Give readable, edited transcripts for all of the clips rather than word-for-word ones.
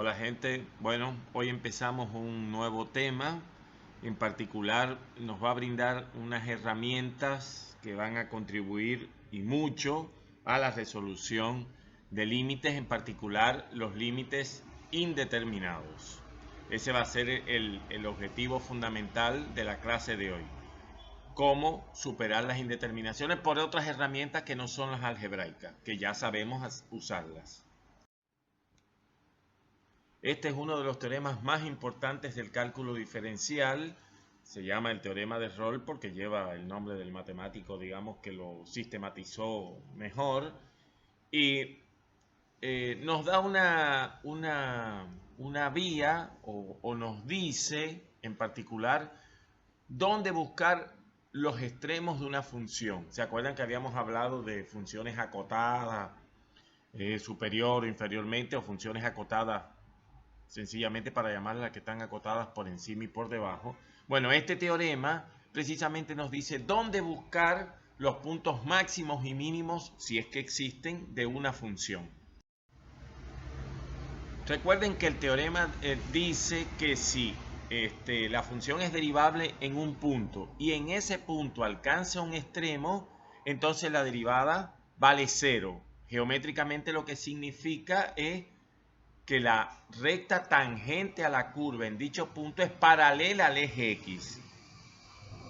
Hola gente, bueno, hoy empezamos un nuevo tema. En particular nos va a brindar unas herramientas que van a contribuir y mucho a la resolución de límites, en particular los límites indeterminados. Ese va a ser el objetivo fundamental de la clase de hoy. Cómo superar las indeterminaciones por otras herramientas que no son las algebraicas, que ya sabemos usarlas. Este es uno de los teoremas más importantes del cálculo diferencial. Se llama el teorema de Rolle porque lleva el nombre del matemático, digamos, que lo sistematizó mejor. Y nos da una vía o nos dice en particular dónde buscar los extremos de una función. ¿Se acuerdan que habíamos hablado de funciones acotadas, superior o inferiormente, o funciones acotadas sencillamente para llamarlas las que están acotadas por encima y por debajo? Bueno, este teorema precisamente nos dice dónde buscar los puntos máximos y mínimos, si es que existen, de una función. Recuerden que el teorema dice que si la función es derivable en un punto y en ese punto alcanza un extremo, entonces la derivada vale 0. Geométricamente lo que significa es que la recta tangente a la curva en dicho punto es paralela al eje X,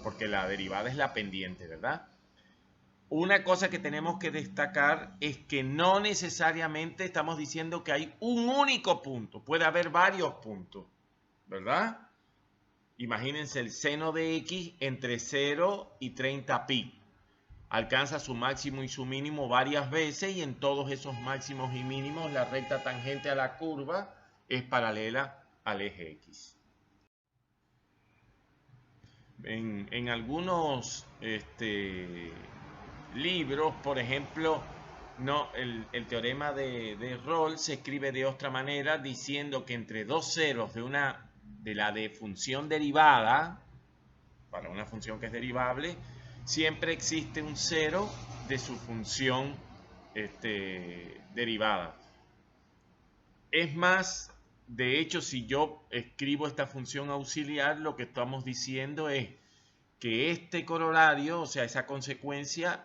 porque la derivada es la pendiente, ¿verdad? Una cosa que tenemos que destacar es que no necesariamente estamos diciendo que hay un único punto, puede haber varios puntos, ¿verdad? Imagínense el seno de X entre 0 y 30 pi. Alcanza su máximo y su mínimo varias veces y en todos esos máximos y mínimos la recta tangente a la curva es paralela al eje X. En algunos libros, por ejemplo, el teorema de Rolle se escribe de otra manera, diciendo que entre dos ceros de la función derivada, para una función que es derivable, siempre existe un cero de su función derivada. Es más, de hecho, si yo escribo esta función auxiliar, lo que estamos diciendo es que este corolario, o sea, esa consecuencia,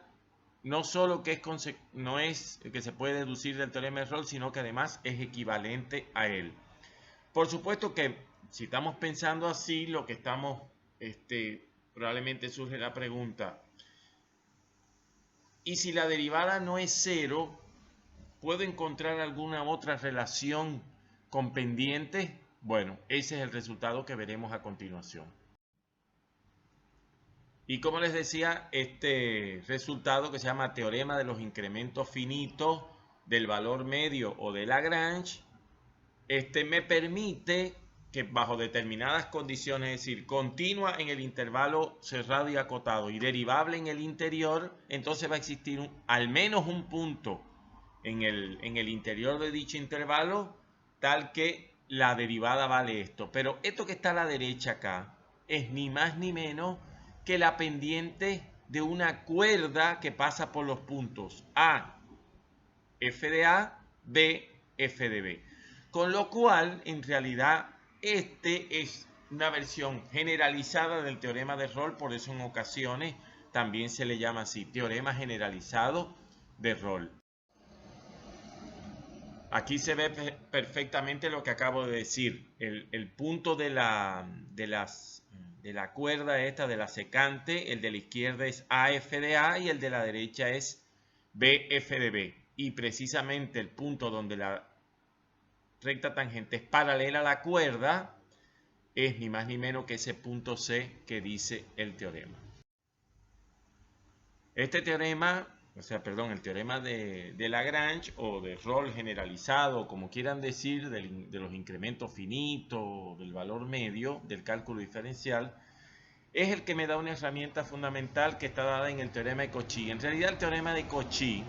no solo que no es que se puede deducir del teorema de Rolle, sino que además es equivalente a él. Por supuesto que si estamos pensando así, lo que estamos probablemente surge la pregunta, ¿y si la derivada no es 0, puedo encontrar alguna otra relación con pendientes? Bueno, ese es el resultado que veremos a continuación. Y como les decía, este resultado, que se llama teorema de los incrementos finitos del valor medio o de Lagrange, me permite que bajo determinadas condiciones, es decir, continua en el intervalo cerrado y acotado y derivable en el interior, entonces va a existir al menos un punto en el interior de dicho intervalo tal que la derivada vale esto. Pero esto que está a la derecha acá es ni más ni menos que la pendiente de una cuerda que pasa por los puntos A, f de A, B, f de B. Con lo cual, en realidad, es una versión generalizada del teorema de Rolle, por eso en ocasiones también se le llama así, teorema generalizado de Rolle. Aquí se ve perfectamente lo que acabo de decir. El punto de la cuerda esta, de la secante, el de la izquierda es AF de A y el de la derecha es BF de B. Y precisamente el punto donde la recta tangente es paralela a la cuerda es ni más ni menos que ese punto C que dice el teorema. Este teorema, el teorema de Lagrange o de Rolle generalizado, como quieran decir, de los incrementos finitos, del valor medio, del cálculo diferencial, es el que me da una herramienta fundamental que está dada en el teorema de Cauchy. En realidad el teorema de Cauchy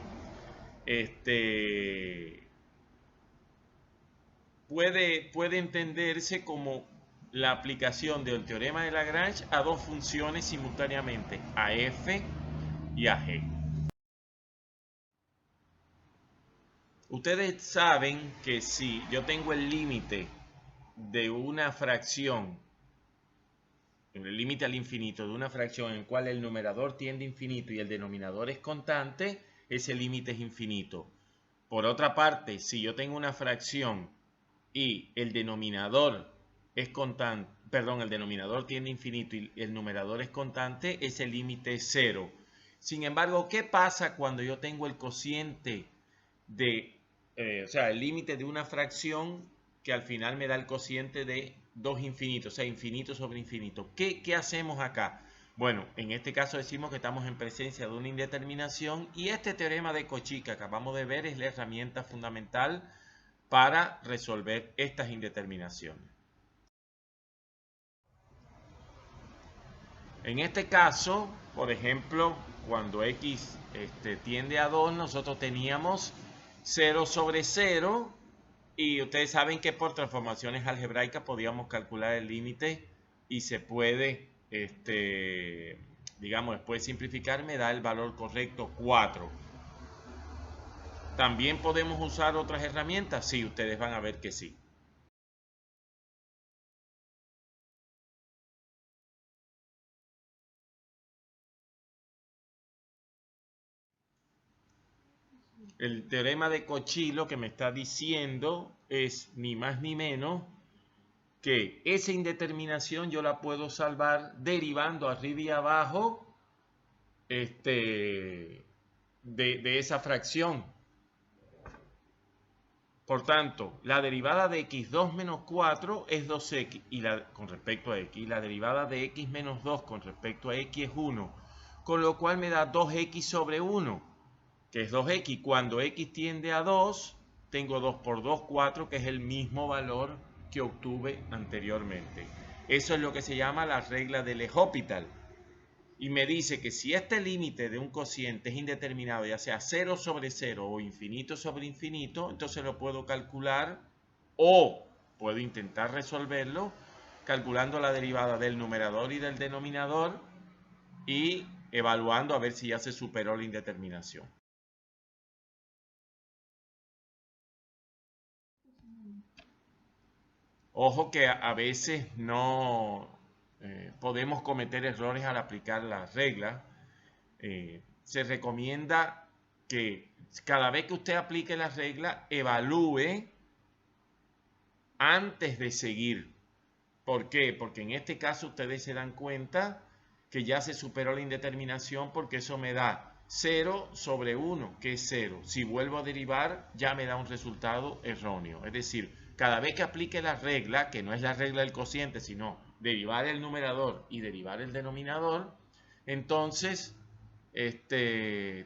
puede entenderse como la aplicación del teorema de Lagrange a dos funciones simultáneamente, a f y a g. Ustedes saben que si yo tengo el límite de una fracción, el límite al infinito de una fracción en cual el numerador tiende a infinito y el denominador es constante, ese límite es infinito. Por otra parte, si yo tengo una fracción y el denominador es constante, perdón, el denominador tiende a infinito y el numerador es constante, ese límite es cero. Sin embargo, ¿qué pasa cuando yo tengo el cociente de, o sea, el límite de una fracción que al final me da el cociente de dos infinitos, o sea, infinito sobre infinito? ¿Qué hacemos acá? Bueno, en este caso decimos que estamos en presencia de una indeterminación y este teorema de Cauchy que acabamos de ver es la herramienta fundamental para resolver estas indeterminaciones. En este caso, por ejemplo, cuando x tiende a 2, nosotros teníamos 0 sobre 0 y ustedes saben que por transformaciones algebraicas podíamos calcular el límite y se puede, digamos, después de simplificar me da el valor correcto 4. ¿También podemos usar otras herramientas? Sí, ustedes van a ver que sí. El teorema de Cauchy lo que me está diciendo es ni más ni menos que esa indeterminación yo la puedo salvar derivando arriba y abajo de esa fracción. Por tanto, la derivada de x2 menos 4 es 2x con respecto a x. Y la derivada de x menos 2 con respecto a x es 1. Con lo cual me da 2x sobre 1, que es 2x. Cuando x tiende a 2, tengo 2 por 2, 4, que es el mismo valor que obtuve anteriormente. Eso es lo que se llama la regla de L'Hopital. Y me dice que si este límite de un cociente es indeterminado, ya sea 0 sobre 0 o infinito sobre infinito, entonces lo puedo calcular o puedo intentar resolverlo calculando la derivada del numerador y del denominador y evaluando a ver si ya se superó la indeterminación. Ojo que a veces no podemos cometer errores al aplicar la regla. Se recomienda que cada vez que usted aplique la regla, evalúe antes de seguir. ¿Por qué? Porque en este caso ustedes se dan cuenta que ya se superó la indeterminación porque eso me da 0 sobre 1, que es 0. Si vuelvo a derivar, ya me da un resultado erróneo. Es decir, cada vez que aplique la regla, que no es la regla del cociente, sino derivar el numerador y derivar el denominador, entonces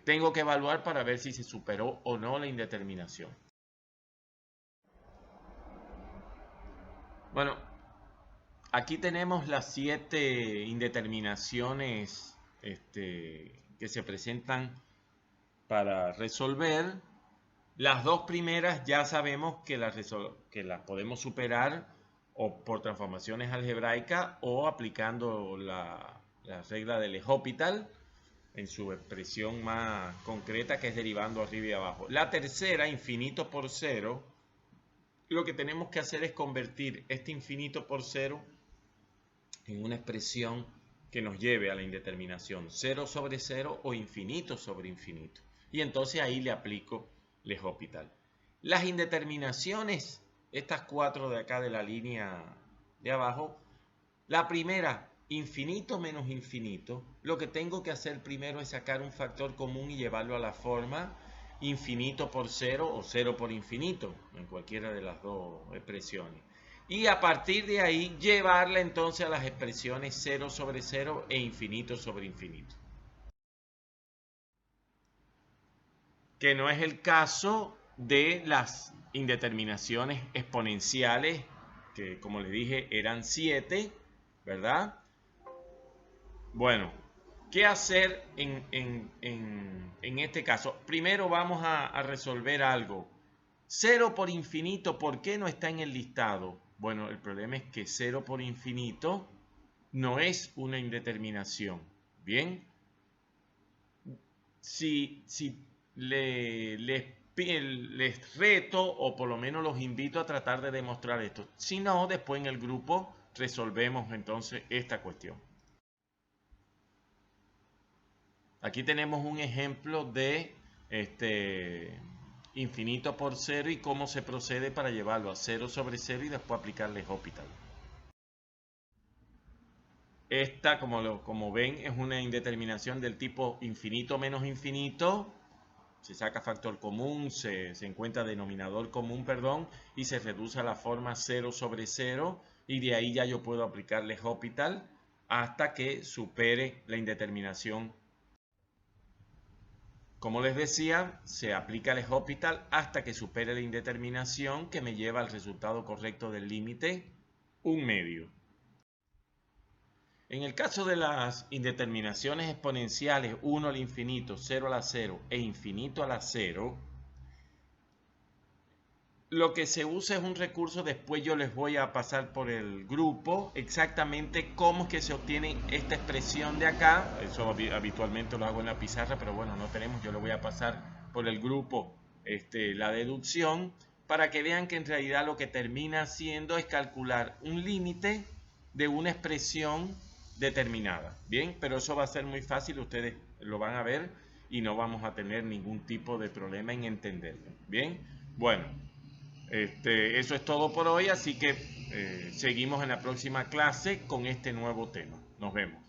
tengo que evaluar para ver si se superó o no la indeterminación. Bueno, aquí tenemos las 7 indeterminaciones que se presentan para resolver. Las dos primeras ya sabemos que las podemos superar o por transformaciones algebraicas o aplicando la regla de L'Hopital en su expresión más concreta, que es derivando arriba y abajo. La tercera, infinito por cero, lo que tenemos que hacer es convertir este infinito por cero en una expresión que nos lleve a la indeterminación 0 sobre 0 o infinito sobre infinito. Y entonces ahí le aplico L'Hopital. Las indeterminaciones, estas 4 de acá de la línea de abajo, la primera, infinito menos infinito, lo que tengo que hacer primero es sacar un factor común y llevarlo a la forma infinito por 0 o 0 por infinito, en cualquiera de las dos expresiones. Y a partir de ahí llevarla entonces a las expresiones 0 sobre 0 e infinito sobre infinito. Que no es el caso de las indeterminaciones exponenciales, que como les dije eran 7, ¿verdad? Bueno, ¿qué hacer en este caso? Primero vamos a resolver algo. 0 por infinito, ¿por qué no está en el listado? Bueno, el problema es que 0 por infinito no es una indeterminación. Bien, si les les reto o por lo menos los invito a tratar de demostrar esto. Si no, después en el grupo resolvemos entonces esta cuestión. Aquí tenemos un ejemplo de infinito por 0 y cómo se procede para llevarlo a 0 sobre 0 y después aplicarle L'Hopital. Esta, como ven, es una indeterminación del tipo infinito menos infinito. Se saca factor común, se encuentra denominador común, perdón, y se reduce a la forma 0 sobre 0, y de ahí ya yo puedo aplicarle L'Hopital hasta que supere la indeterminación. Como les decía, se aplica el L'Hopital hasta que supere la indeterminación, que me lleva al resultado correcto del límite 1/2. En el caso de las indeterminaciones exponenciales 1 al infinito, 0 a la 0 e infinito a la 0, lo que se usa es un recurso, después yo les voy a pasar por el grupo exactamente cómo es que se obtiene esta expresión de acá. Eso habitualmente lo hago en la pizarra, pero bueno, no tenemos, yo le voy a pasar por el grupo la deducción para que vean que en realidad lo que termina haciendo es calcular un límite de una expresión determinada. Bien, pero eso va a ser muy fácil, ustedes lo van a ver y no vamos a tener ningún tipo de problema en entenderlo. Bien, bueno. Eso es todo por hoy, así que seguimos en la próxima clase con este nuevo tema. Nos vemos.